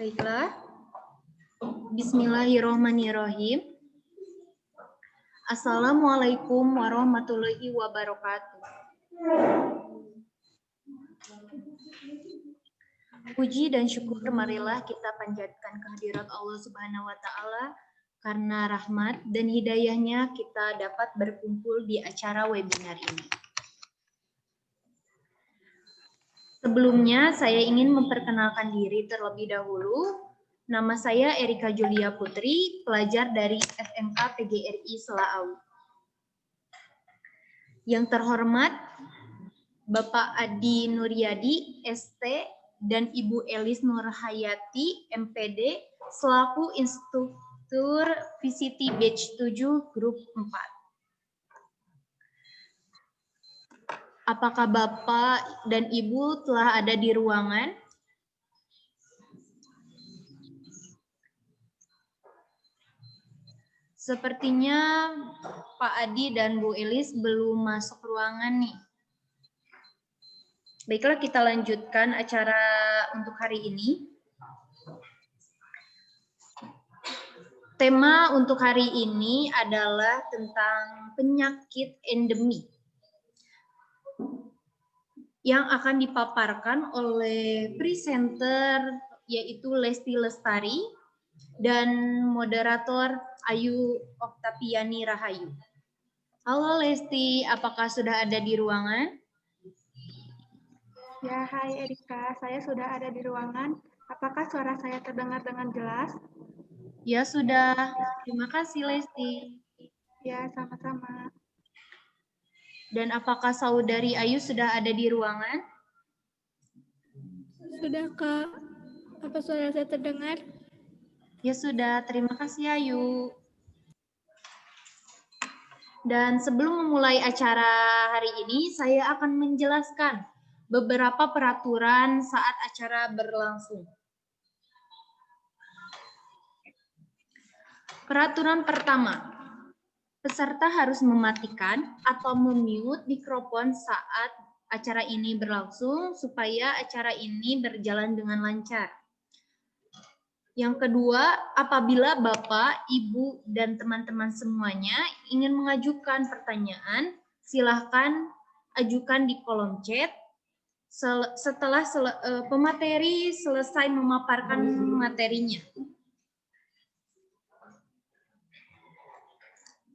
Baiklah. Bismillahirrahmanirrahim. Assalamualaikum warahmatullahi wabarakatuh. Puji dan syukur marilah kita panjatkan kehadirat Allah Subhanahu wa taala karena rahmat dan hidayahnya kita dapat berkumpul di acara webinar ini. Sebelumnya saya ingin memperkenalkan diri terlebih dahulu. Nama saya Erika Julia Putri, pelajar dari SMK PGRI Selaawi. Yang terhormat Bapak Adi Nuryadi, ST, dan Ibu Elis Nurhayati, MPD, selaku instruktur VCT Batch 7 Grup 4. Apakah Bapak dan Ibu telah ada di ruangan? Sepertinya Pak Adi dan Bu Elis belum masuk ruangan nih. Baiklah, kita lanjutkan acara untuk hari ini. Tema untuk hari ini adalah tentang penyakit endemi yang akan dipaparkan oleh presenter yaitu Lesti Lestari dan moderator Ayu Oktaviani Rahayu. Halo Lesti, apakah sudah ada di ruangan? Ya, hai Erika, saya sudah ada di ruangan. Apakah suara saya terdengar dengan jelas? Ya sudah, terima kasih Lesti. Ya, sama-sama. Dan apakah saudari Ayu sudah ada di ruangan? Sudah, Kak. Apa suara saya terdengar? Ya sudah, terima kasih Ayu. Dan sebelum memulai acara hari ini, saya akan menjelaskan beberapa peraturan saat acara berlangsung. Peraturan pertama, peserta harus mematikan atau memute mikrofon saat acara ini berlangsung supaya acara ini berjalan dengan lancar. Yang kedua, apabila Bapak, Ibu, dan teman-teman semuanya ingin mengajukan pertanyaan, silahkan ajukan di kolom chat setelah pemateri selesai memaparkan materinya.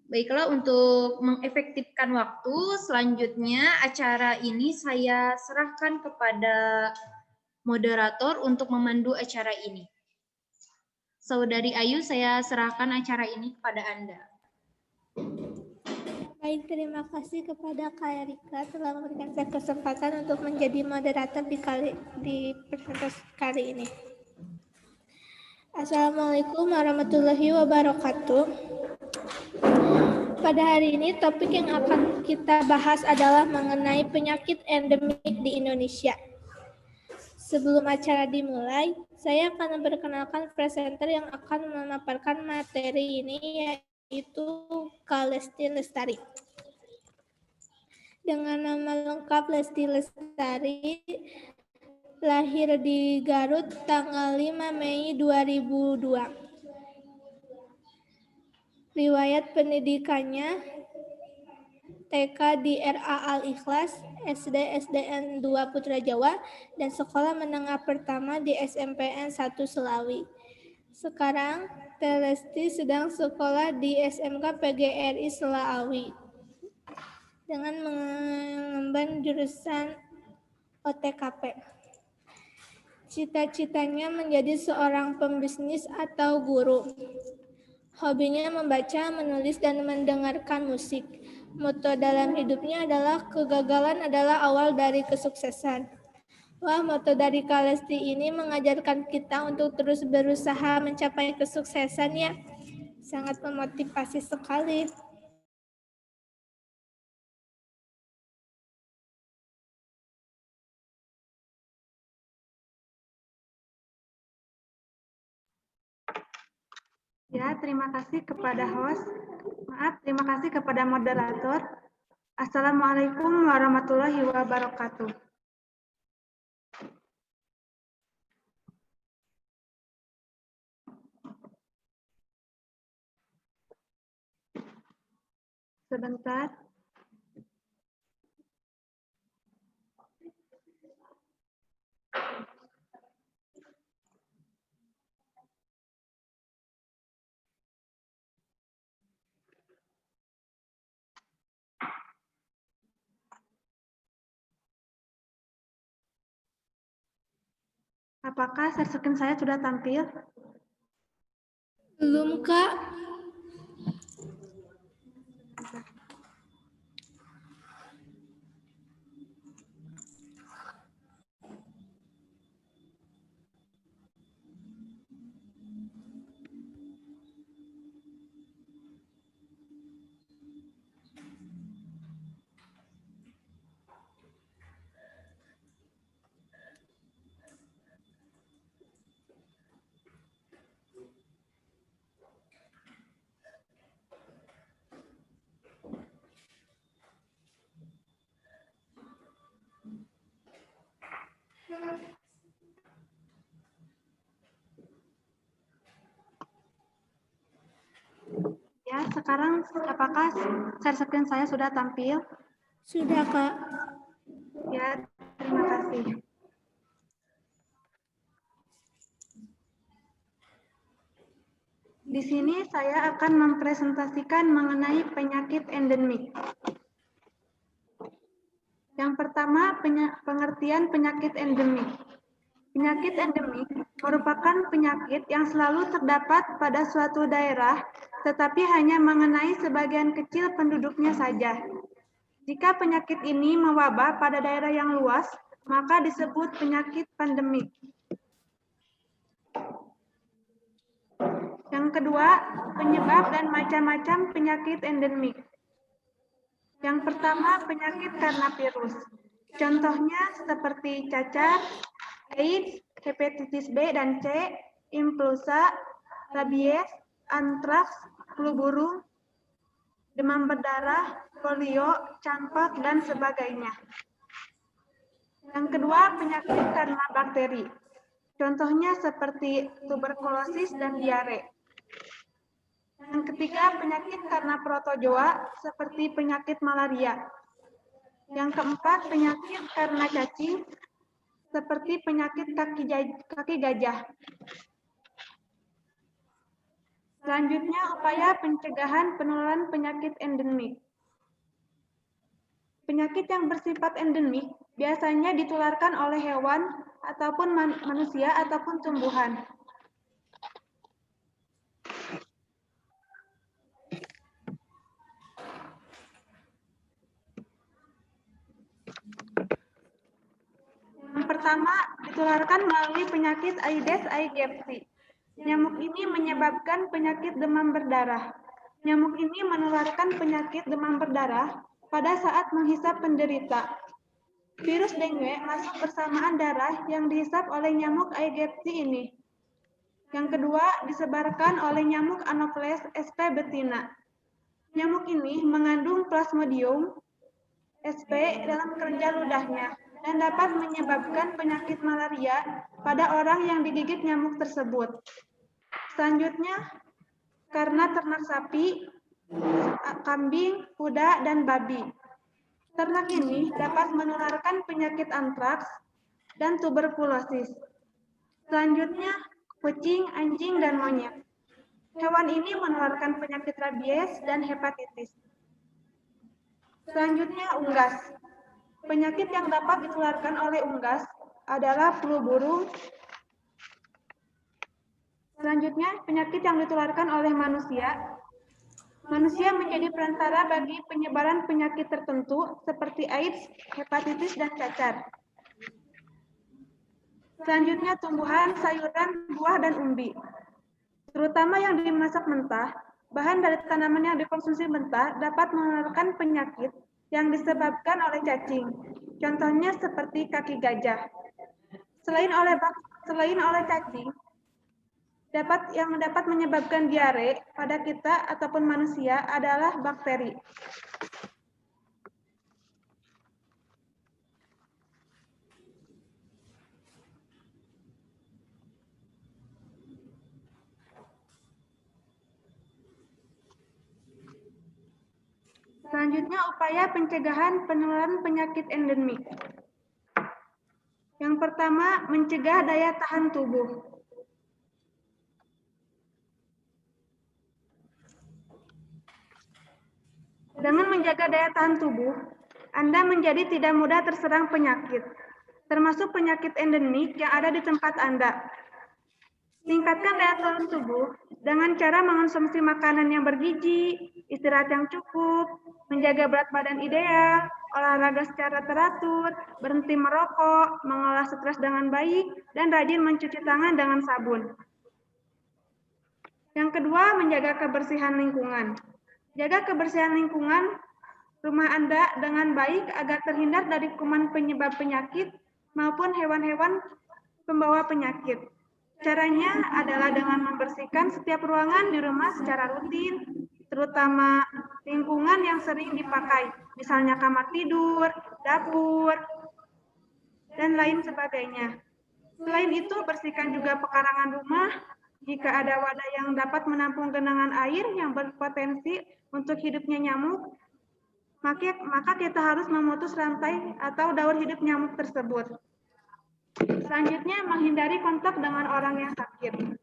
Baiklah, untuk mengefektifkan waktu, selanjutnya acara ini saya serahkan kepada moderator untuk memandu acara ini. Saudari Ayu, saya serahkan acara ini kepada Anda. Baik, terima kasih kepada Kak Erika telah memberikan saya kesempatan untuk menjadi moderator di presentasi kali ini. Assalamualaikum warahmatullahi wabarakatuh. Pada hari ini topik yang akan kita bahas adalah mengenai penyakit endemik di Indonesia. Sebelum acara dimulai, saya akan memperkenalkan presenter yang akan memaparkan materi ini, yaitu Kak Lesti Lestari. Dengan nama lengkap Lesti Lestari, lahir di Garut tanggal 5 Mei 2002. Riwayat pendidikannya TK di RA Al-Ikhlas, SD SDN 2 Putra Jawa, dan sekolah menengah pertama di SMPN 1 Selaawi. Sekarang, Lesti sedang sekolah di SMK PGRI Selaawi dengan mengemban jurusan OTKP. Cita-citanya menjadi seorang pembisnis atau guru. Hobinya membaca, menulis, dan mendengarkan musik. Motto dalam hidupnya adalah kegagalan adalah awal dari kesuksesan. Wah, motto dari Kak Lesti ini mengajarkan kita untuk terus berusaha mencapai kesuksesan ya. Sangat memotivasi sekali. Ya, terima kasih kepada host. Terima kasih kepada moderator. Assalamualaikum warahmatullahi wabarakatuh. Sebentar. Apakah share screen saya sudah tampil? Belum, Kak. Ya, sekarang apakah share screen saya sudah tampil? Sudah, Kak. Ya, terima kasih. Di sini saya akan mempresentasikan mengenai penyakit endemik. Yang pertama, pengertian penyakit endemik. Penyakit endemik merupakan penyakit yang selalu terdapat pada suatu daerah, tetapi hanya mengenai sebagian kecil penduduknya saja. Jika penyakit ini mewabah pada daerah yang luas, maka disebut penyakit pandemik. Yang kedua, penyebab dan macam-macam penyakit endemik. Yang pertama, penyakit karena virus. Contohnya seperti cacar, AIDS, hepatitis B dan C, influenza, rabies, antraks, flu burung, demam berdarah, polio, campak, dan sebagainya. Yang kedua, penyakit karena bakteri. Contohnya seperti tuberkulosis dan diare. Yang ketiga, penyakit karena protozoa seperti penyakit malaria. Yang keempat, penyakit karena cacing seperti penyakit kaki gajah. Selanjutnya, upaya pencegahan penularan penyakit endemik. Penyakit yang bersifat endemik biasanya ditularkan oleh hewan ataupun manusia ataupun tumbuhan. Yang pertama, ditularkan melalui penyakit Aedes aegypti. Nyamuk ini menyebabkan penyakit demam berdarah. Nyamuk ini menularkan penyakit demam berdarah pada saat menghisap penderita. Virus dengue masuk bersamaan darah yang dihisap oleh nyamuk Aegypti ini. Yang kedua, disebarkan oleh nyamuk Anopheles sp. betina. Nyamuk ini mengandung Plasmodium sp. dalam kelenjar ludahnya dan dapat menyebabkan penyakit malaria pada orang yang digigit nyamuk tersebut. Selanjutnya, karena ternak sapi, kambing, kuda, dan babi. Ternak ini dapat menularkan penyakit antraks dan tuberkulosis. Selanjutnya, kucing, anjing, dan monyet. Hewan ini menularkan penyakit rabies dan hepatitis. Selanjutnya, unggas. Penyakit yang dapat ditularkan oleh unggas adalah flu burung. Selanjutnya, penyakit yang ditularkan oleh manusia. Manusia menjadi perantara bagi penyebaran penyakit tertentu seperti AIDS, hepatitis, dan cacar. Selanjutnya, tumbuhan, sayuran, buah, dan umbi. Terutama yang dimasak mentah, bahan dari tanaman yang dikonsumsi mentah dapat menularkan penyakit yang disebabkan oleh cacing. Contohnya seperti kaki gajah. Selain oleh cacing, yang dapat menyebabkan diare pada kita ataupun manusia adalah bakteri. Selanjutnya, upaya pencegahan penularan penyakit endemik. Yang pertama, mencegah daya tahan tubuh. Dengan menjaga daya tahan tubuh, Anda menjadi tidak mudah terserang penyakit, termasuk penyakit endemik yang ada di tempat Anda. Tingkatkan daya tahan tubuh dengan cara mengonsumsi makanan yang bergizi, istirahat yang cukup, menjaga berat badan ideal, olahraga secara teratur, berhenti merokok, mengolah stres dengan baik, dan rajin mencuci tangan dengan sabun. Yang kedua, menjaga kebersihan lingkungan. Jaga kebersihan lingkungan rumah Anda dengan baik agar terhindar dari kuman penyebab penyakit maupun hewan-hewan pembawa penyakit. Caranya adalah dengan membersihkan setiap ruangan di rumah secara rutin, terutama lingkungan yang sering dipakai, misalnya kamar tidur, dapur, dan lain sebagainya. Selain itu, bersihkan juga pekarangan rumah. Jika ada wadah yang dapat menampung genangan air yang berpotensi untuk hidupnya nyamuk, maka kita harus memutus rantai atau daur hidup nyamuk tersebut. Selanjutnya, menghindari kontak dengan orang yang sakit.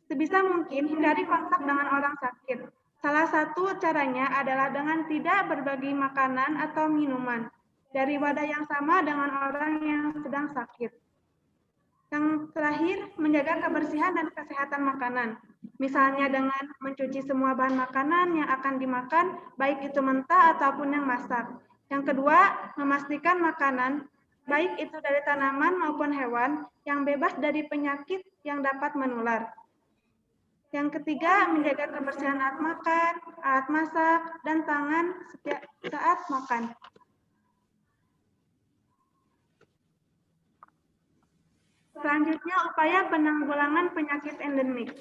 Sebisa mungkin, hindari kontak dengan orang sakit. Salah satu caranya adalah dengan tidak berbagi makanan atau minuman dari wadah yang sama dengan orang yang sedang sakit. Yang terakhir, menjaga kebersihan dan kesehatan makanan. Misalnya dengan mencuci semua bahan makanan yang akan dimakan, baik itu mentah ataupun yang masak. Yang kedua, memastikan makanan, baik itu dari tanaman maupun hewan, yang bebas dari penyakit yang dapat menular. Yang ketiga, menjaga kebersihan alat makan, alat masak, dan tangan setiap saat makan. Selanjutnya, upaya penanggulangan penyakit endemik.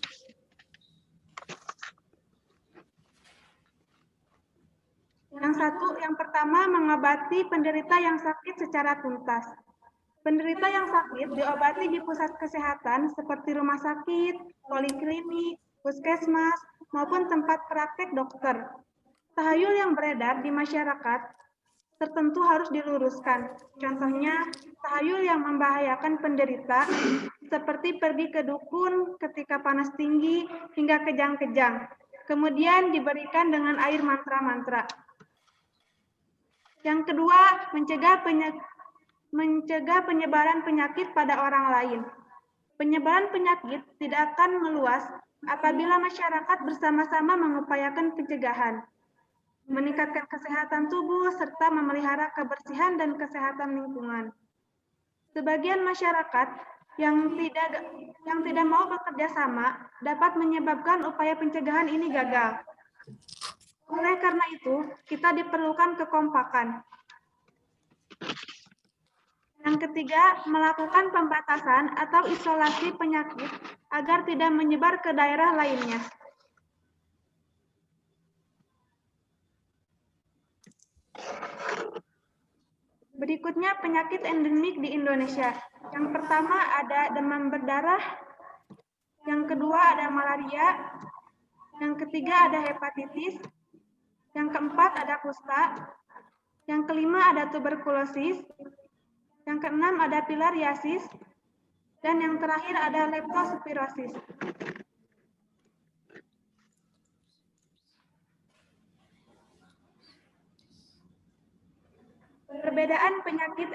Yang pertama, mengobati penderita yang sakit secara tuntas. Penderita yang sakit diobati di pusat kesehatan seperti rumah sakit, poliklinik, puskesmas, maupun tempat praktek dokter. Tahayul yang beredar di masyarakat tertentu harus diluruskan. Contohnya, tahayul yang membahayakan penderita seperti pergi ke dukun ketika panas tinggi hingga kejang-kejang. Kemudian diberikan dengan air mantra-mantra. Yang kedua, mencegah penyebaran penyakit pada orang lain. Penyebaran penyakit tidak akan meluas apabila masyarakat bersama-sama mengupayakan pencegahan, meningkatkan kesehatan tubuh, serta memelihara kebersihan dan kesehatan lingkungan. Sebagian masyarakat yang tidak mau bekerja sama dapat menyebabkan upaya pencegahan ini gagal. Oleh karena itu, kita diperlukan kekompakan. Yang ketiga, melakukan pembatasan atau isolasi penyakit agar tidak menyebar ke daerah lainnya. Berikutnya, penyakit endemik di Indonesia. Yang pertama ada demam berdarah, yang kedua ada malaria, yang ketiga ada hepatitis, yang keempat ada kusta, yang kelima ada tuberkulosis, yang keenam ada filariasis, dan yang terakhir ada leptospirosis. Perbedaan penyakit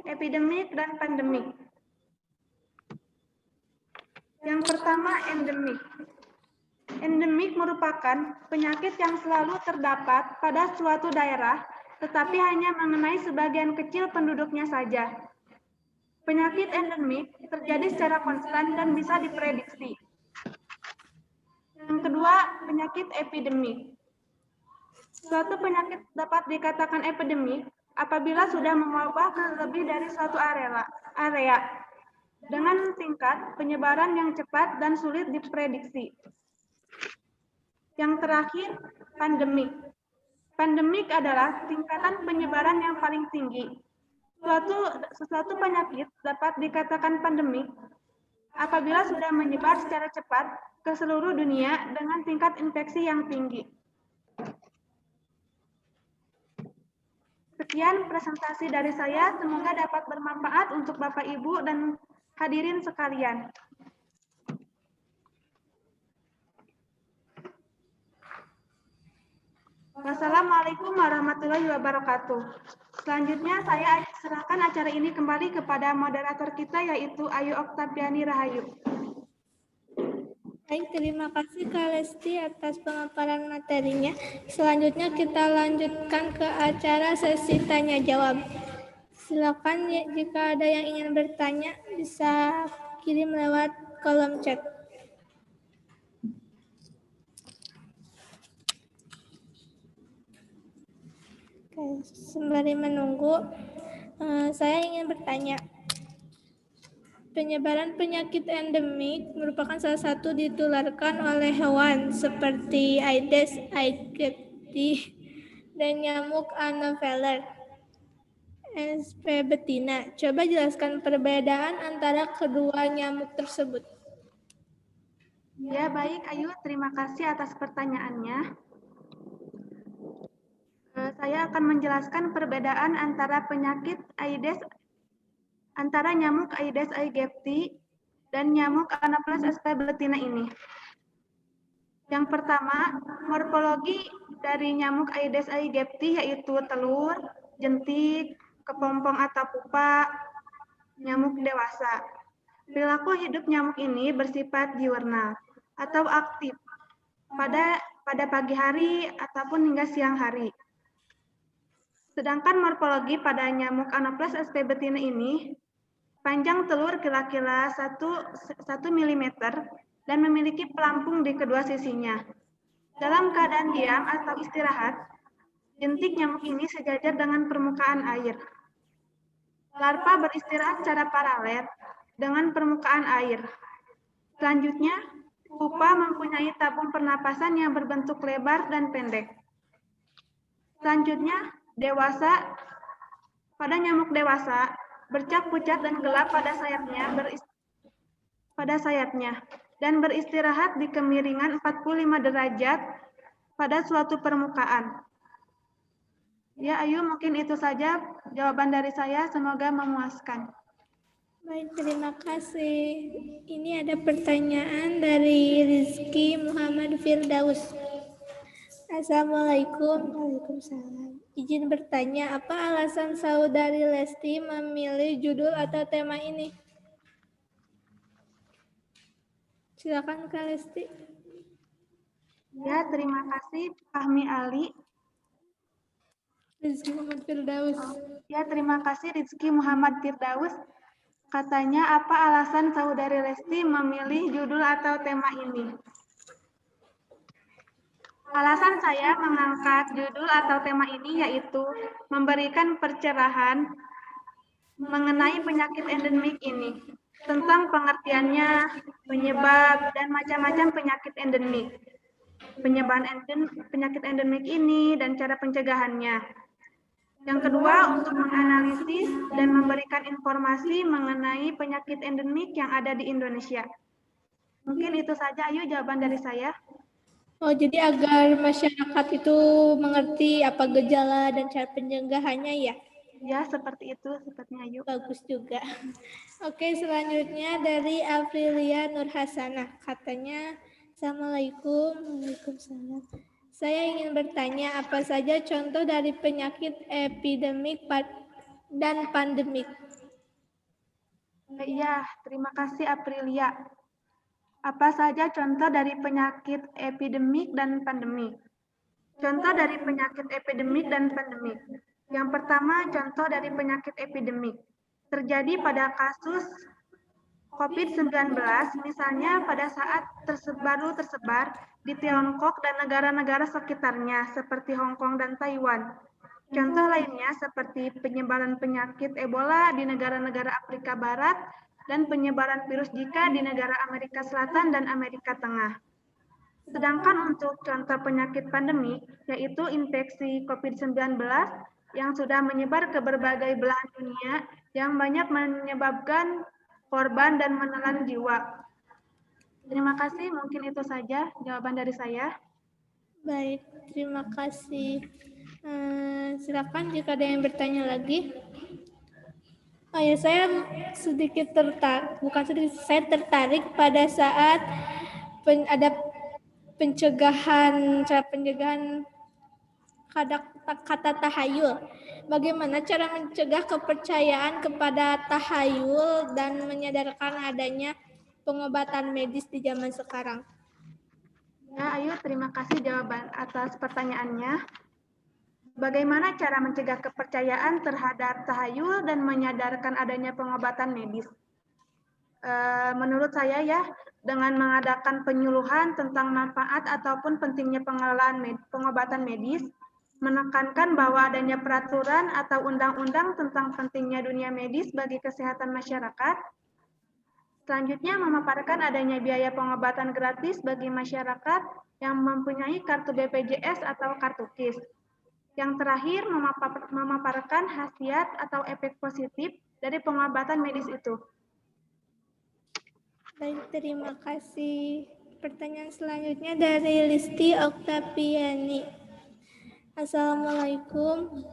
epidemik, dan pandemik. Yang pertama, endemik. Endemik merupakan penyakit yang selalu terdapat pada suatu daerah, tetapi hanya mengenai sebagian kecil penduduknya saja. Penyakit endemik terjadi secara konstan dan bisa diprediksi. Yang kedua, penyakit epidemik. Suatu penyakit dapat dikatakan epidemik apabila sudah mewabah ke lebih dari suatu area dengan tingkat penyebaran yang cepat dan sulit diprediksi. Yang terakhir, pandemik. Pandemik adalah tingkatan penyebaran yang paling tinggi. Suatu penyakit dapat dikatakan pandemik apabila sudah menyebar secara cepat ke seluruh dunia dengan tingkat infeksi yang tinggi. Sekian presentasi dari saya, semoga dapat bermanfaat untuk Bapak Ibu dan hadirin sekalian. Wassalamualaikum warahmatullahi wabarakatuh. Selanjutnya saya serahkan acara ini kembali kepada moderator kita yaitu Ayu Oktaviani Rahayu. Baik, terima kasih Kak Lesti atas pemaparan materinya. Selanjutnya kita lanjutkan ke acara sesi tanya jawab. Silakan jika ada yang ingin bertanya bisa kirim lewat kolom chat. Oke, sembari menunggu, saya ingin bertanya. Penyebaran penyakit endemik merupakan salah satu ditularkan oleh hewan seperti Aedes aegypti dan nyamuk Anopheles sp. betina. Coba jelaskan perbedaan antara kedua nyamuk tersebut. Ya, baik Ayu, terima kasih atas pertanyaannya. Saya akan menjelaskan perbedaan antara penyakit Aedes antara nyamuk Aedes aegypti dan nyamuk Anopheles sp. betina ini. Yang pertama, morfologi dari nyamuk Aedes aegypti yaitu telur, jentik, kepompong atau pupa, nyamuk dewasa. Perilaku hidup nyamuk ini bersifat diurnal atau aktif pada pagi hari ataupun hingga siang hari. Sedangkan morfologi pada nyamuk Anopheles sp. betina ini, panjang telur kira-kira 1 mm dan memiliki pelampung di kedua sisinya. Dalam keadaan diam atau istirahat, jentik nyamuk ini sejajar dengan permukaan air. Larva beristirahat secara paralel dengan permukaan air. Selanjutnya, pupa mempunyai tabung pernapasan yang berbentuk lebar dan pendek. Selanjutnya, pada nyamuk dewasa, bercak pucat dan gelap pada sayapnya dan beristirahat di kemiringan 45 derajat pada suatu permukaan. Ya, Ayu, mungkin itu saja jawaban dari saya. Semoga memuaskan. Baik, terima kasih. Ini ada pertanyaan dari Rizky Muhammad Firdaus. Assalamualaikum. Waalaikumsalam. Izin bertanya, apa alasan Saudari Lesti memilih judul atau tema ini? Silakan Kak Lesti. Ya, terima kasih Fahmi Ali. Rizky Muhammad Firdaus. Ya, terima kasih Rizky Muhammad Firdaus. Katanya, apa alasan Saudari Lesti memilih judul atau tema ini? Alasan saya mengangkat judul atau tema ini yaitu memberikan pencerahan mengenai penyakit endemik ini, tentang pengertiannya, penyebab, dan macam-macam penyakit endemik. Penyebaran penyakit endemik ini dan cara pencegahannya. Yang kedua, untuk menganalisis dan memberikan informasi mengenai penyakit endemik yang ada di Indonesia. Mungkin itu saja, Ayu, jawaban dari saya. Oh, jadi agar masyarakat itu mengerti apa gejala dan cara pencegahannya ya? Ya, seperti itu, sepertinya Ayu. Bagus juga. Oke, selanjutnya dari Aprilia Nurhasanah. Katanya, Assalamualaikum. Waalaikumsalam. Saya ingin bertanya apa saja contoh dari penyakit epidemik dan pandemik. Iya, terima kasih Aprilia. Apa saja contoh dari penyakit epidemik dan pandemik? Contoh dari penyakit epidemik dan pandemik. Yang pertama, contoh dari penyakit epidemik. Terjadi pada kasus COVID-19, misalnya pada saat baru tersebar di Tiongkok dan negara-negara sekitarnya, seperti Hong Kong dan Taiwan. Contoh lainnya seperti penyebaran penyakit Ebola di negara-negara Afrika Barat dan penyebaran virus Zika di negara Amerika Selatan dan Amerika Tengah. Sedangkan untuk contoh penyakit pandemik, yaitu infeksi COVID-19 yang sudah menyebar ke berbagai belahan dunia, yang banyak menyebabkan korban dan menelan jiwa. Terima kasih, mungkin itu saja jawaban dari saya. Baik, terima kasih. Silakan jika ada yang bertanya lagi. Oh ya, saya sedikit tertarik, bukan sedikit, saya tertarik pada saat ada cara pencegahan kata tahayul. Bagaimana cara mencegah kepercayaan kepada tahayul dan menyadarkan adanya pengobatan medis di zaman sekarang? Ya, Ayu, terima kasih jawaban atas pertanyaannya. Bagaimana cara mencegah kepercayaan terhadap tahayul dan menyadarkan adanya pengobatan medis? Menurut saya ya, dengan mengadakan penyuluhan tentang manfaat ataupun pentingnya pengelolaan pengobatan medis, menekankan bahwa adanya peraturan atau undang-undang tentang pentingnya dunia medis bagi kesehatan masyarakat. Selanjutnya, memaparkan adanya biaya pengobatan gratis bagi masyarakat yang mempunyai kartu BPJS atau kartu KIS. Yang terakhir, memaparkan khasiat atau efek positif dari pengobatan medis itu. Baik, terima kasih. Pertanyaan selanjutnya dari Listi Oktaviani. Assalamualaikum.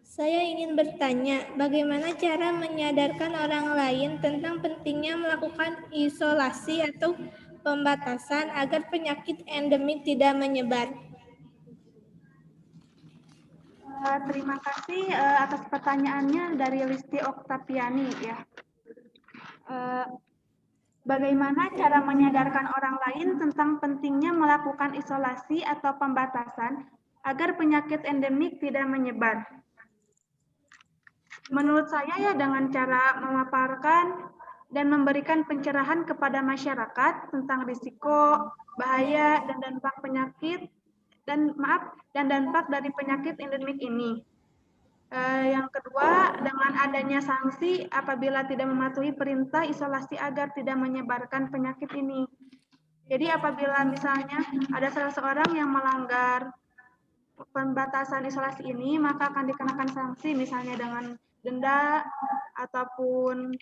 Saya ingin bertanya, bagaimana cara menyadarkan orang lain tentang pentingnya melakukan isolasi atau pembatasan agar penyakit endemik tidak menyebar? Terima kasih atas pertanyaannya dari Listi Oktaviani ya. Bagaimana cara menyadarkan orang lain tentang pentingnya melakukan isolasi atau pembatasan agar penyakit endemik tidak menyebar? Menurut saya ya dengan cara memaparkan dan memberikan pencerahan kepada masyarakat tentang risiko, bahaya, dan dampak penyakit dan dampak dari penyakit endemik ini. Yang kedua, dengan adanya sanksi apabila tidak mematuhi perintah isolasi agar tidak menyebarkan penyakit ini. Jadi apabila misalnya ada salah seorang yang melanggar pembatasan isolasi ini, maka akan dikenakan sanksi misalnya dengan denda ataupun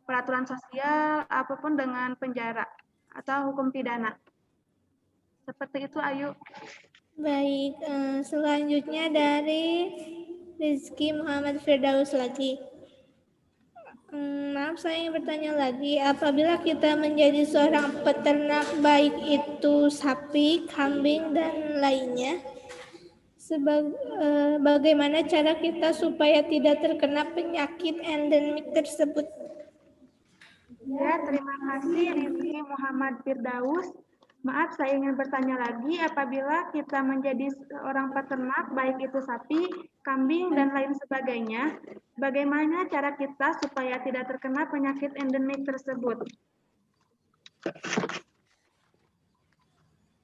peraturan sosial, apapun dengan penjara atau hukum pidana. Seperti itu, Ayu. Baik, selanjutnya dari Rizky Muhammad Firdaus lagi. Maaf, saya ingin bertanya lagi. Apabila kita menjadi seorang peternak, baik itu sapi, kambing, dan lainnya, bagaimana cara kita supaya tidak terkena penyakit endemik tersebut? Ya, terima kasih Rizky Muhammad Firdaus. Maaf, saya ingin bertanya lagi, apabila kita menjadi seorang peternak, baik itu sapi, kambing, dan lain sebagainya, bagaimana cara kita supaya tidak terkena penyakit endemik tersebut?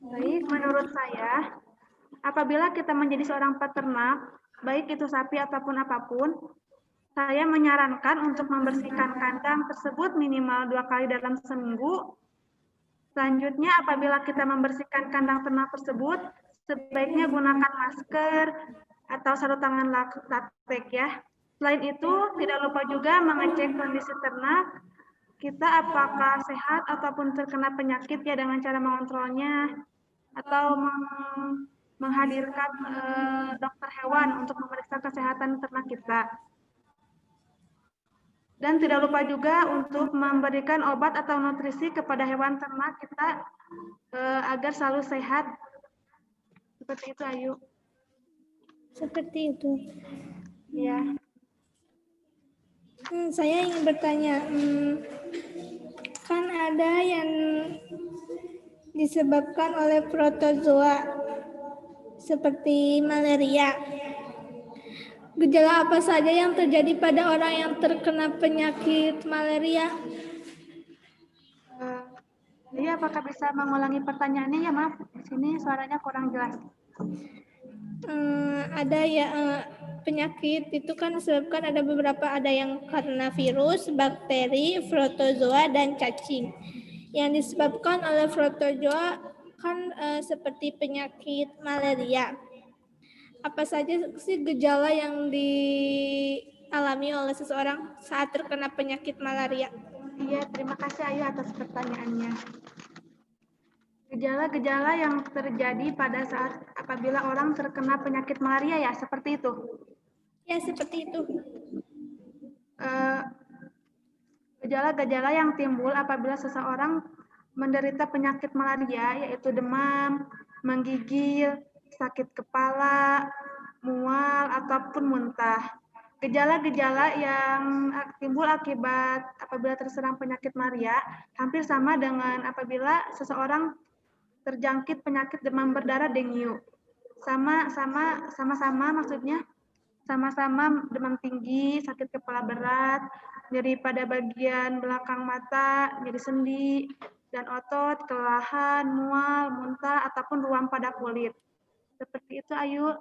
Baik, menurut saya, apabila kita menjadi seorang peternak, baik itu sapi ataupun apapun, saya menyarankan untuk membersihkan kandang tersebut minimal 2 kali dalam seminggu. Selanjutnya, apabila kita membersihkan kandang ternak tersebut, sebaiknya gunakan masker atau sarung tangan latex ya. Selain itu, tidak lupa juga mengecek kondisi ternak kita apakah sehat ataupun terkena penyakit ya dengan cara mengontrolnya atau menghadirkan dokter hewan untuk memeriksa kesehatan ternak kita. Dan tidak lupa juga untuk memberikan obat atau nutrisi kepada hewan ternak kita agar selalu sehat. Seperti itu, Ayu. Seperti itu. Ya. Saya ingin bertanya, kan ada yang disebabkan oleh protozoa seperti malaria. Gejala apa saja yang terjadi pada orang yang terkena penyakit malaria? Iya, apakah bisa mengulangi pertanyaannya ya? Maaf, di sini suaranya kurang jelas. Ada ya penyakit itu kan disebabkan ada beberapa, ada yang karena virus, bakteri, protozoa, dan cacing. Yang disebabkan oleh protozoa kan seperti penyakit malaria. Apa saja sih gejala yang dialami oleh seseorang saat terkena penyakit malaria? Iya, terima kasih Ayu atas pertanyaannya. Gejala-gejala yang terjadi pada saat apabila orang terkena penyakit malaria ya, seperti itu. Ya, seperti itu. Eh, Gejala-gejala yang timbul apabila seseorang menderita penyakit malaria yaitu demam, menggigil, sakit kepala, mual, ataupun muntah. Gejala-gejala yang timbul akibat apabila terserang penyakit malaria hampir sama dengan apabila seseorang terjangkit penyakit demam berdarah dengue. Sama-sama maksudnya sama-sama demam tinggi, sakit kepala berat, nyeri pada bagian belakang mata, nyeri sendi dan otot, kelelahan, mual, muntah, ataupun ruam pada kulit. Seperti itu, Ayu.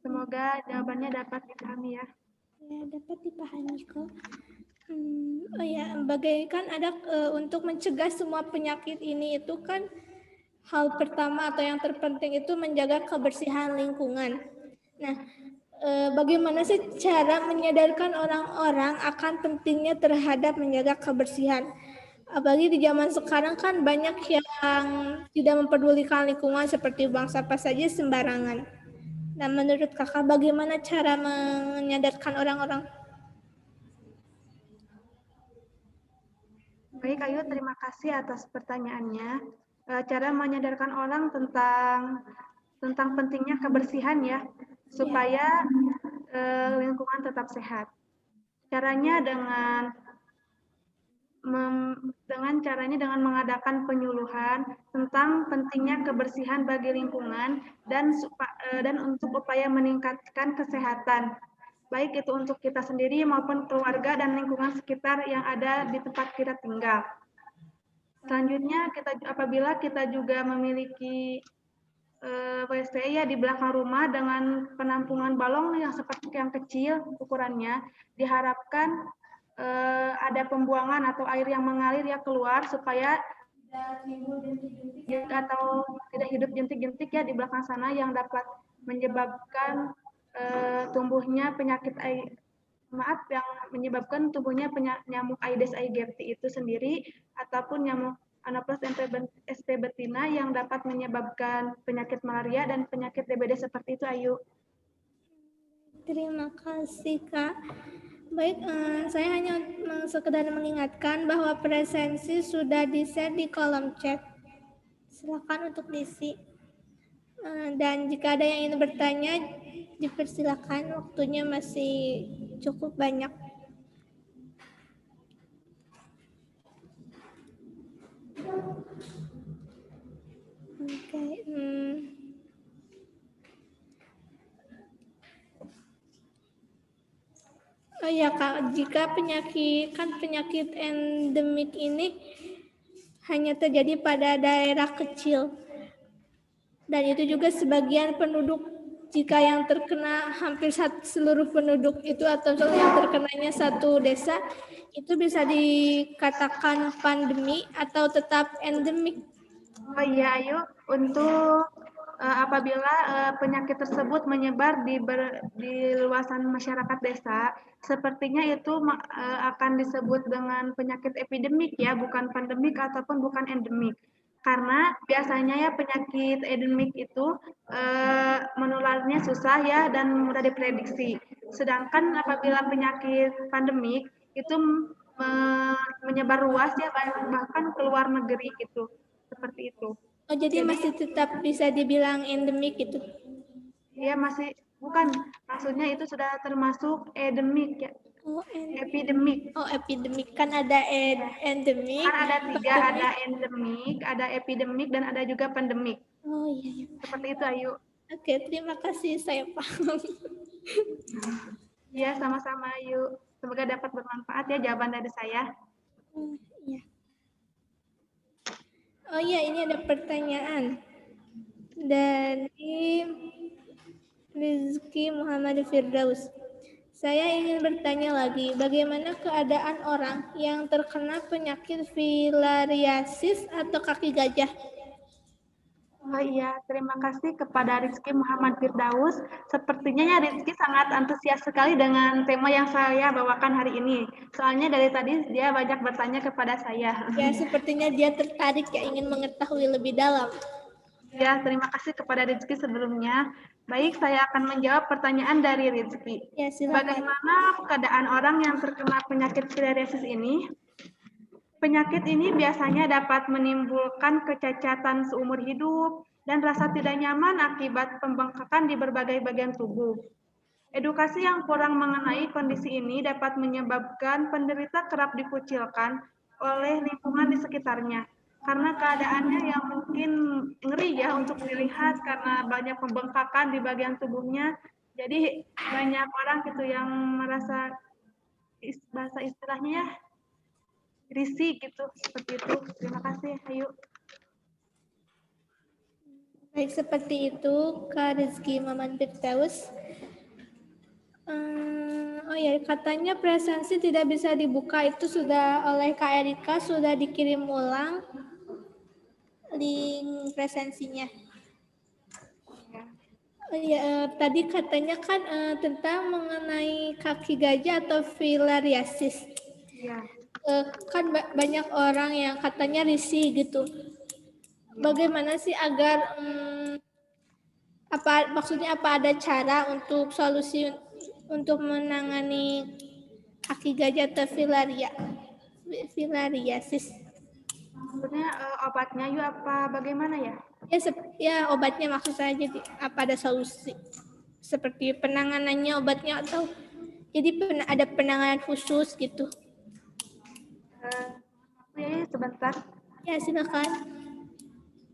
Semoga jawabannya dapat dipahami ya. Ya, dapat dipahami kok. Oh ya, bagaikan ada untuk mencegah semua penyakit ini itu kan hal pertama atau yang terpenting itu menjaga kebersihan lingkungan. Nah, bagaimana sih cara menyadarkan orang-orang akan pentingnya terhadap menjaga kebersihan? Apalagi di zaman sekarang kan banyak yang tidak mempedulikan lingkungan seperti buang sampah saja sembarangan. Nah, menurut kakak bagaimana cara menyadarkan orang-orang? Baik, Ayu, terima kasih atas pertanyaannya. Cara menyadarkan orang tentang pentingnya kebersihan ya, supaya lingkungan tetap sehat. Caranya dengan dengan mengadakan penyuluhan tentang pentingnya kebersihan bagi lingkungan dan untuk upaya meningkatkan kesehatan, baik itu untuk kita sendiri maupun keluarga dan lingkungan sekitar yang ada di tempat kita tinggal. Selanjutnya, apabila kita juga memiliki WC ya di belakang rumah dengan penampungan balong yang seperti yang kecil ukurannya, diharapkan ada pembuangan atau air yang mengalir ya keluar supaya atau tidak hidup jentik-jentik ya di belakang sana yang dapat menyebabkan tumbuhnya penyakit yang menyebabkan tumbuhnya nyamuk Aedes aegypti itu sendiri ataupun nyamuk Anopheles ST betina yang dapat menyebabkan penyakit malaria dan penyakit DBD seperti itu, Ayu. Terima kasih, Kak. Baik, saya hanya sekedar mengingatkan bahwa presensi sudah di-share di kolom chat. Silakan untuk diisi. Dan jika ada yang ingin bertanya, dipersilakan, waktunya masih cukup banyak. Oke. Oh ya Kak, jika penyakit endemik ini hanya terjadi pada daerah kecil. Dan itu juga sebagian penduduk, jika yang terkena hampir seluruh penduduk itu atau yang terkenanya satu desa, itu bisa dikatakan pandemi atau tetap endemik. Oh iya, Ayu, untuk apabila penyakit tersebut menyebar di luasan masyarakat desa, sepertinya itu akan disebut dengan penyakit epidemik ya, bukan pandemik ataupun bukan endemik. Karena biasanya ya penyakit endemik itu menularnya susah ya dan mudah diprediksi. Sedangkan apabila penyakit pandemik itu menyebar luas ya bahkan ke luar negeri gitu. Seperti itu. Oh, jadi masih tetap bisa dibilang endemik gitu? Iya, masih, bukan, maksudnya itu sudah termasuk endemik ya. Oh, epidemik. Oh, epidemik. Kan ada endemik. Kan ada tiga, ada endemik, ada epidemik, dan ada juga pandemik. Oh iya. Seperti itu, Ayu. Oke, terima kasih, saya paham. Iya, sama-sama, Ayu. Semoga dapat bermanfaat ya jawaban dari saya. Iya. Oh iya, ini ada pertanyaan dari Rizky Muhammad Firdaus. Saya ingin bertanya lagi, bagaimana keadaan orang yang terkena penyakit filariasis atau kaki gajah? Oh iya, terima kasih kepada Rizky Muhammad Firdaus. Sepertinya ya Rizky sangat antusias sekali dengan tema yang saya bawakan hari ini. Soalnya dari tadi dia banyak bertanya kepada saya. Ya, sepertinya dia tertarik ya ingin mengetahui lebih dalam. Ya, terima kasih kepada Rizky sebelumnya. Baik, saya akan menjawab pertanyaan dari Rizky. Ya, silakan. Bagaimana keadaan orang yang terkena penyakit filariasis ini? Penyakit ini biasanya dapat menimbulkan kecacatan seumur hidup dan rasa tidak nyaman akibat pembengkakan di berbagai bagian tubuh. Edukasi yang kurang mengenai kondisi ini dapat menyebabkan penderita kerap dikucilkan oleh lingkungan di sekitarnya. Karena keadaannya yang mungkin ngeri ya untuk dilihat karena banyak pembengkakan di bagian tubuhnya. Jadi banyak orang gitu yang merasa bahasa istilahnya ya risih gitu, seperti itu. Terima kasih, Ayu. Baik, seperti itu Kak Rizky Maman Firdaus. Oh ya, katanya presensi tidak bisa dibuka itu sudah oleh Kak Erika, sudah dikirim ulang link presensinya. Oh ya, tadi katanya kan tentang mengenai kaki gajah atau filariasis. Ya. Kan banyak orang yang katanya risih gitu. Bagaimana sih agar maksudnya apa ada cara untuk solusi untuk menangani kaki gajah atau filariasis? Maksudnya obatnya yuk apa bagaimana ya? Ya obatnya maksud saya, jadi apa ada solusi seperti penanganannya obatnya atau jadi ada penanganan khusus gitu? Ya, sebentar. Ya silakan.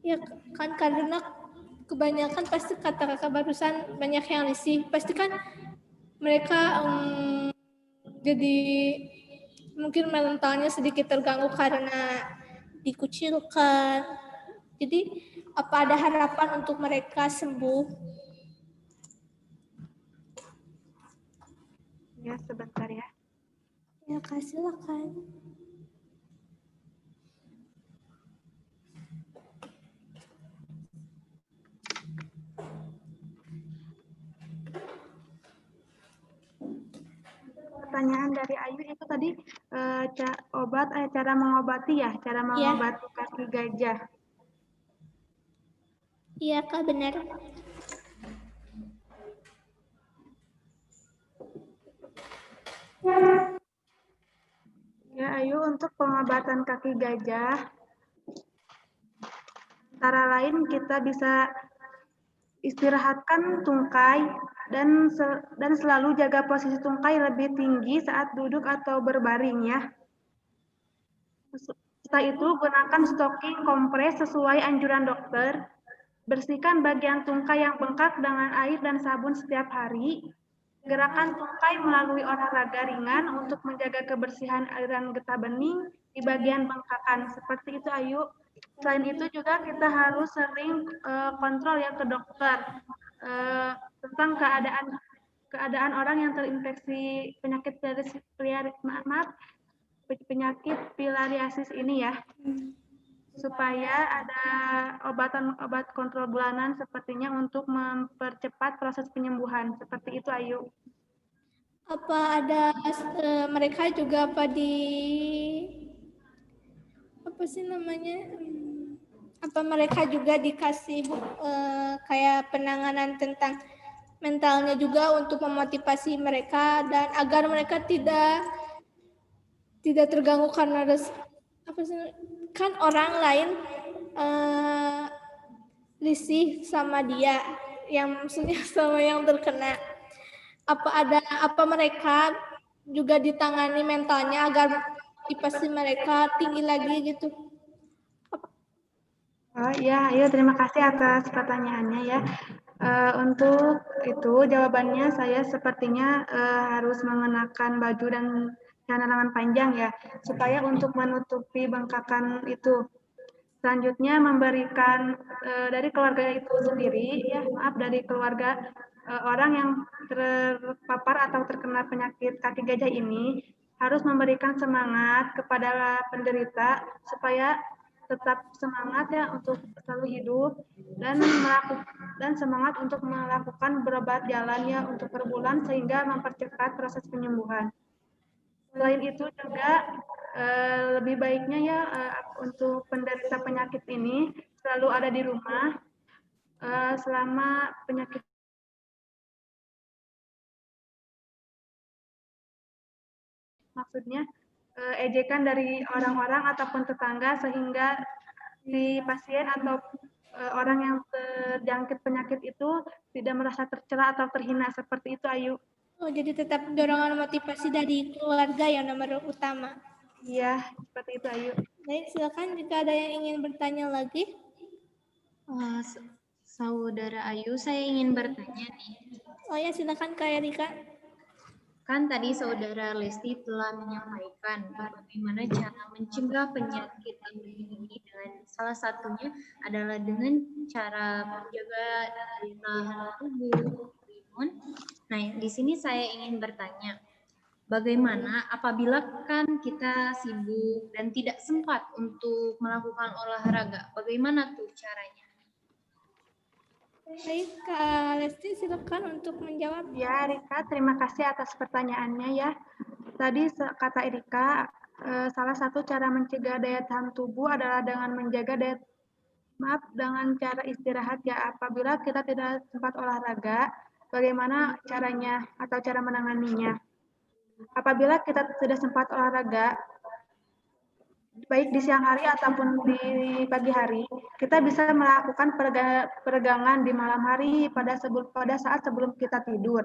Ya kan karena kebanyakan pasti kata kakak barusan banyak yang risih, pasti kan mereka jadi mungkin mentalnya sedikit terganggu karena dikucilkan. Jadi apa ada harapan untuk mereka sembuh? Ya, sebentar ya. Ya, silakan. Pertanyaan dari Ayu itu tadi cara mengobati ya, cara mengobati kaki gajah. Iya Kak, benar. Ya Ayu, untuk pengobatan kaki gajah, antara lain kita bisa istirahatkan tungkai dan selalu jaga posisi tungkai lebih tinggi saat duduk atau berbaring ya. Setelah itu gunakan stocking kompres sesuai anjuran dokter. Bersihkan bagian tungkai yang bengkak dengan air dan sabun setiap hari. Gerakan tungkai melalui olahraga ringan untuk menjaga kebersihan aliran getah bening di bagian bengkakan. Seperti itu Ayu. Selain itu juga kita harus sering kontrol ya ke dokter tentang keadaan orang yang terinfeksi penyakit filariasis ini ya, supaya ada obat kontrol bulanan sepertinya untuk mempercepat proses penyembuhan. Seperti itu Ayu. Apa ada mereka juga apa mereka juga dikasih kayak penanganan tentang mentalnya juga untuk memotivasi mereka dan agar mereka tidak terganggu karena kan orang lain risih sama dia yang maksudnya sama yang terkena. Apa mereka juga ditangani mentalnya agar motivasi mereka tinggi lagi gitu? Oh iya, terima kasih atas pertanyaannya ya. Untuk itu jawabannya saya sepertinya harus mengenakan baju dan celana lengan panjang ya, supaya untuk menutupi bengkakan itu. Selanjutnya memberikan dari keluarga itu sendiri ya, dari keluarga orang yang terpapar atau terkena penyakit kaki gajah ini harus memberikan semangat kepada penderita supaya tetap semangat ya untuk selalu hidup dan semangat untuk melakukan berobat jalannya untuk per bulan sehingga mempercepat proses penyembuhan. Selain itu juga lebih baiknya ya untuk penderita penyakit ini selalu ada di rumah selama penyakit maksudnya ejekan dari orang-orang ataupun tetangga sehingga si pasien atau orang yang terjangkit penyakit itu tidak merasa tercela atau terhina seperti itu Ayu. Oh, jadi tetap dorongan motivasi dari keluarga yang nomor utama. Iya, seperti itu Ayu. Baik, silakan jika ada yang ingin bertanya lagi. Saudara Ayu, saya ingin bertanya nih. Oh ya, silakan Kak Erika. Kan tadi Saudara Lesti telah menyampaikan bagaimana cara mencegah penyakit ini dengan salah satunya adalah dengan cara menjaga daya tahan tubuh, imun. Nah, di sini saya ingin bertanya, bagaimana apabila kan kita sibuk dan tidak sempat untuk melakukan olahraga, bagaimana tuh caranya? Baik, Kak Lesti, silakan untuk menjawab. Ya, Rika, terima kasih atas pertanyaannya ya. Tadi kata Erika, salah satu cara mencegah daya tahan tubuh adalah dengan menjaga dengan cara istirahat ya. Apabila kita tidak sempat olahraga, bagaimana caranya atau cara menanganinya? Apabila kita tidak sempat olahraga, baik di siang hari ataupun di pagi hari, kita bisa melakukan peregangan di malam hari pada saat sebelum kita tidur.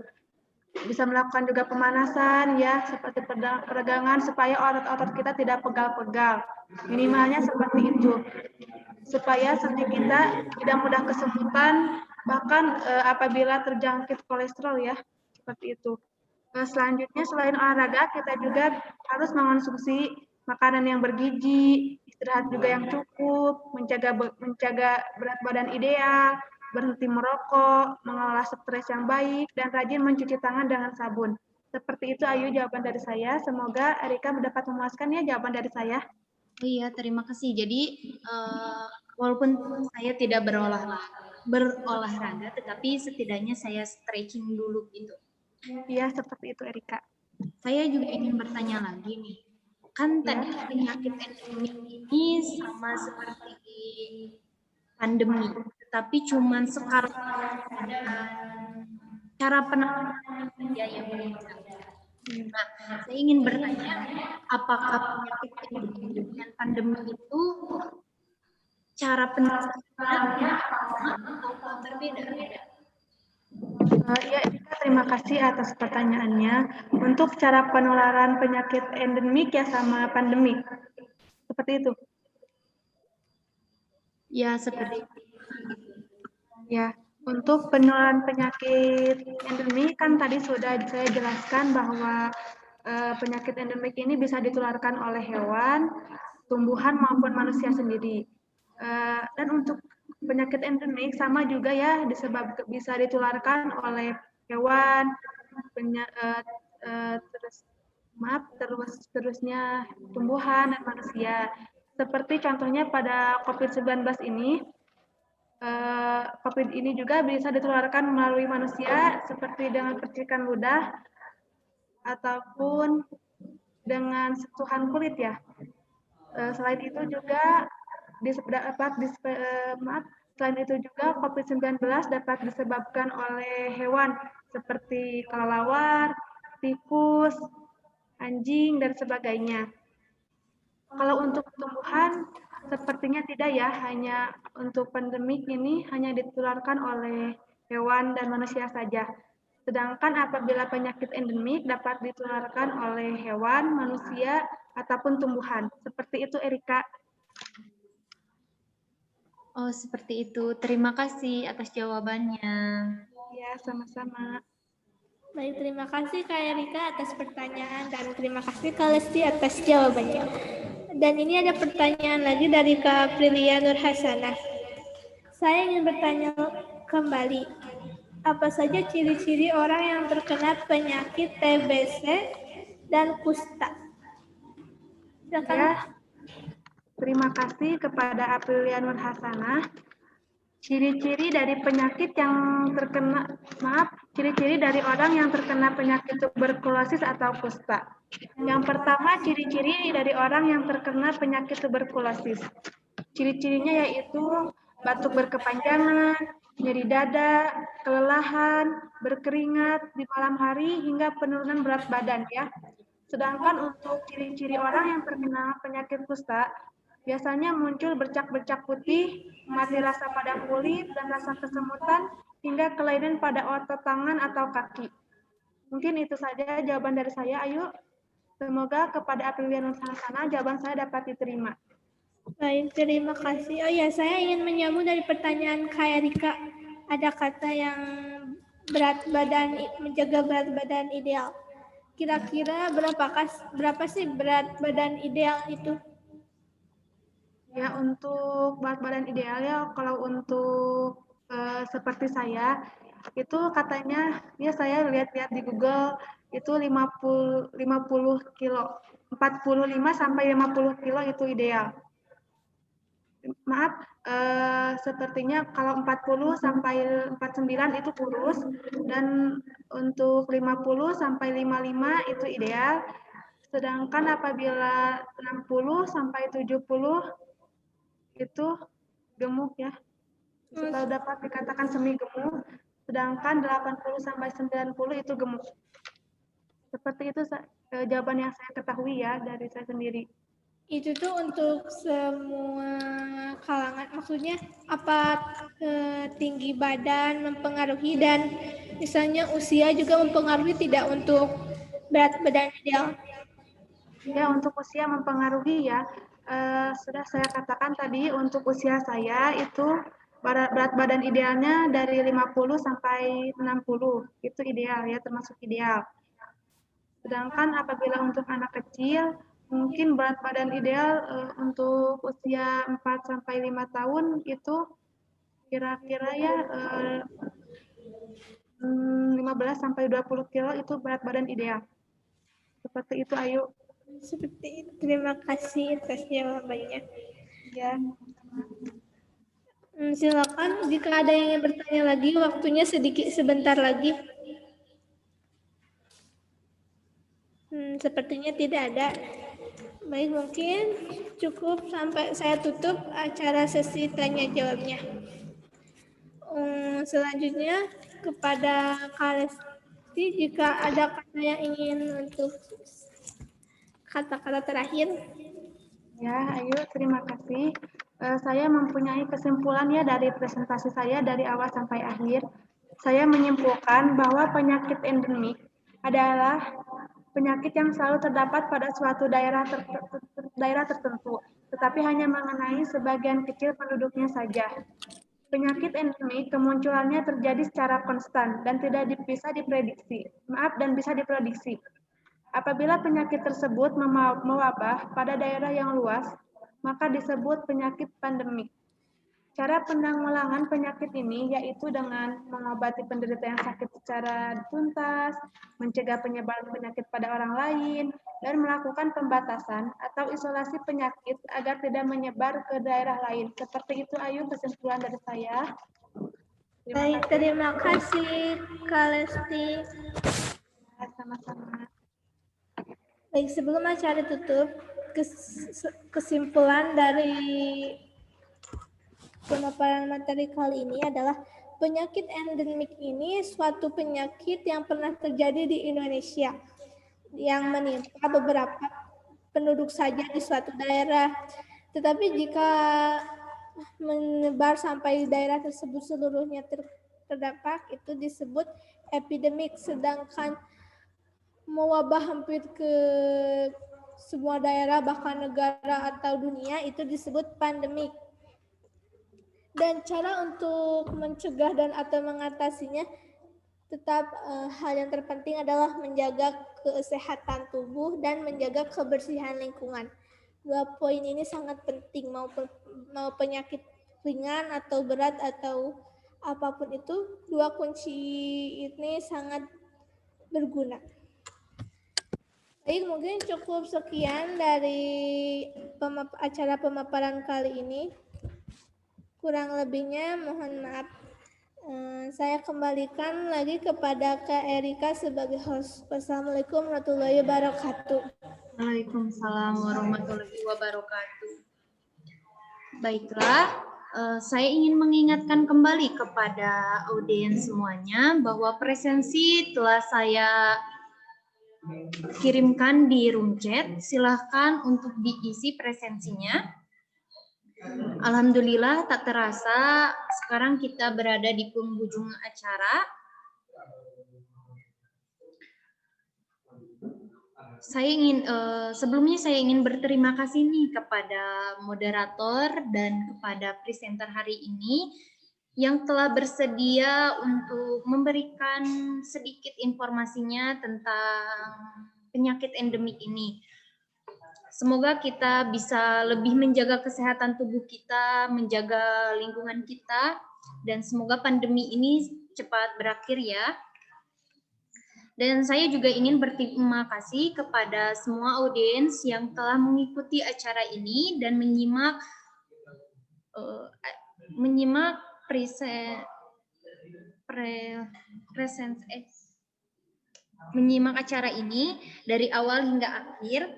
Bisa melakukan juga pemanasan ya, seperti peregangan supaya otot-otot kita tidak pegal-pegal. Minimalnya seperti itu. Supaya sendi kita tidak mudah kesemutan, bahkan apabila terjangkit kolesterol ya, seperti itu. Selanjutnya selain olahraga, kita juga harus mengonsumsi makanan yang bergizi, istirahat juga yang cukup, menjaga berat badan ideal, berhenti merokok, mengelola stres yang baik, dan rajin mencuci tangan dengan sabun. Seperti itu Ayu jawaban dari saya. Semoga Erika mendapat memuaskan ya jawaban dari saya. Oh iya, terima kasih. Jadi walaupun saya tidak berolahraga, tetapi setidaknya saya stretching dulu gitu. Iya, seperti itu Erika. Saya juga ingin bertanya lagi nih. Kan tadi penyakit endemik ini sama seperti pandemi, tetapi cuma sekarang ada cara penanganan saja yang berbeda. Nah, saya ingin bertanya, apakah penyakit endemik dengan pandemi itu cara penanganannya sama atau berbeda? Ya, Erika, terima kasih atas pertanyaannya. Untuk cara penularan penyakit endemik ya sama pandemik. Seperti itu. Ya, seperti itu. Ya, untuk penularan penyakit endemik kan tadi sudah saya jelaskan bahwa penyakit endemik ini bisa ditularkan oleh hewan, tumbuhan maupun manusia sendiri. Dan untuk penyakit endemik sama juga ya bisa ditularkan oleh hewan, terusnya tumbuhan dan manusia. Seperti contohnya pada COVID-19 ini, COVID ini juga bisa ditularkan melalui manusia seperti dengan percikan ludah ataupun dengan sentuhan kulit ya. Selain itu juga selain itu juga COVID-19 dapat disebabkan oleh hewan seperti kelelawar, tikus, anjing, dan sebagainya. Kalau untuk tumbuhan, sepertinya tidak ya, hanya untuk pandemik ini hanya ditularkan oleh hewan dan manusia saja. Sedangkan apabila penyakit endemik dapat ditularkan oleh hewan, manusia, ataupun tumbuhan. Seperti itu, Erika. Oh, seperti itu. Terima kasih atas jawabannya. Ya, sama-sama. Baik, terima kasih Kak Erika atas pertanyaan dan terima kasih Kak Lesti atas jawabannya. Dan ini ada pertanyaan lagi dari Kak Aprilia Nur Hasanah. Saya ingin bertanya kembali, apa saja ciri-ciri orang yang terkena penyakit TBC dan kusta? Silakan. Ya, Terima kasih kepada Aprilia Nur Hasanah. Ciri-ciri dari penyakit yang terkena, ciri-ciri dari orang yang terkena penyakit tuberkulosis atau kusta. Yang pertama, ciri-ciri dari orang yang terkena penyakit tuberkulosis. Ciri-cirinya yaitu batuk berkepanjangan, nyeri dada, kelelahan, berkeringat di malam hari, hingga penurunan berat badan ya. Sedangkan untuk ciri-ciri orang yang terkena penyakit kusta, biasanya muncul bercak-bercak putih, mati rasa pada kulit, dan rasa kesemutan, hingga kelainan pada otot tangan atau kaki. Mungkin itu saja jawaban dari saya. Ayo, semoga kepada Aprilia Nusantara jawaban saya dapat diterima. Baik, terima kasih. Oh ya, saya ingin menyambung dari pertanyaan Kak Erika. Ada kata yang menjaga berat badan ideal. Kira-kira berapa sih berat badan ideal itu? Ya, untuk berat badan ideal ya, kalau untuk seperti saya, itu katanya, ya saya lihat-lihat di Google, itu 50 kilo. 45 sampai 50 kilo itu ideal. Maaf, sepertinya kalau 40 sampai 49 itu kurus, dan untuk 50 sampai 55 itu ideal. Sedangkan apabila 60 sampai 70 itu gemuk ya. Sudah dapat dikatakan semi gemuk, sedangkan 80 sampai 90 itu gemuk. Seperti itu jawaban yang saya ketahui ya dari saya sendiri. Itu tuh untuk semua kalangan, maksudnya apa tinggi badan mempengaruhi dan misalnya usia juga mempengaruhi tidak untuk berat badan ideal? Ya, untuk usia mempengaruhi ya. Sudah saya katakan tadi, untuk usia saya itu berat badan idealnya dari 50 sampai 60. Itu ideal ya, termasuk ideal. Sedangkan apabila untuk anak kecil, mungkin berat badan ideal untuk usia 4 sampai 5 tahun itu kira-kira ya 15 sampai 20 kilo itu berat badan ideal. Seperti itu, Ayu. Seperti itu. Terima kasih atas jawabannya. Ya. Silakan jika ada yang ingin bertanya lagi, waktunya sebentar lagi. Sepertinya tidak ada. Baik, mungkin cukup sampai saya tutup acara sesi tanya jawabnya. Selanjutnya kepada Kak Lesti, jika ada kata yang ingin untuk kata-kata terakhir. Ya, Ayu, terima kasih. Saya mempunyai kesimpulan ya dari presentasi saya dari awal sampai akhir. Saya menyimpulkan bahwa penyakit endemik adalah penyakit yang selalu terdapat pada suatu daerah tertentu, tetapi hanya mengenai sebagian kecil penduduknya saja. Penyakit endemik kemunculannya terjadi secara konstan dan tidak bisa diprediksi. Bisa diprediksi. Apabila penyakit tersebut mewabah pada daerah yang luas, maka disebut penyakit pandemik. Cara penanggulangan penyakit ini yaitu dengan mengobati penderita yang sakit secara tuntas, mencegah penyebaran penyakit pada orang lain, dan melakukan pembatasan atau isolasi penyakit agar tidak menyebar ke daerah lain. Seperti itu, Ayu, kesimpulan dari saya. Baik, terima kasih Kak Lesti. Sama-sama. Baik, sebelum acara tutup, kesimpulan dari pemaparan materi kali ini adalah penyakit endemik ini suatu penyakit yang pernah terjadi di Indonesia yang menimpa beberapa penduduk saja di suatu daerah. Tetapi jika menyebar sampai daerah tersebut seluruhnya terdampak, itu disebut epidemik. Sedangkan mewabah hampir ke semua daerah, bahkan negara atau dunia, itu disebut pandemik. Dan cara untuk mencegah dan atau mengatasinya tetap hal yang terpenting adalah menjaga kesehatan tubuh dan menjaga kebersihan lingkungan. Dua poin ini sangat penting, mau penyakit ringan atau berat atau apapun itu, dua kunci ini sangat berguna. Baik, mungkin cukup sekian dari acara pemaparan kali ini. Kurang lebihnya mohon maaf. Saya kembalikan lagi kepada Kak Erika sebagai host. Wassalamualaikum warahmatullahi wabarakatuh. Waalaikumsalam warahmatullahi wabarakatuh. Baiklah, saya ingin mengingatkan kembali kepada audiens semuanya bahwa presensi telah saya kirimkan di room chat. Silahkan untuk diisi presensinya. Alhamdulillah tak terasa sekarang kita berada di penghujung acara. Sebelumnya saya ingin berterima kasih nih kepada moderator dan kepada presenter hari ini yang telah bersedia untuk memberikan sedikit informasinya tentang penyakit endemik ini. Semoga kita bisa lebih menjaga kesehatan tubuh kita, menjaga lingkungan kita, dan semoga pandemi ini cepat berakhir ya. Dan saya juga ingin berterima kasih kepada semua audiens yang telah mengikuti acara ini dan menyimak acara ini dari awal hingga akhir.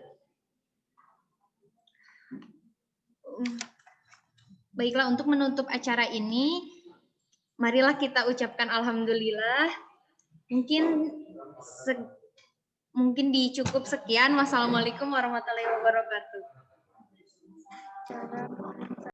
Baiklah, untuk menutup acara ini, marilah kita ucapkan alhamdulillah. Mungkin dicukup sekian. Wassalamualaikum warahmatullahi wabarakatuh.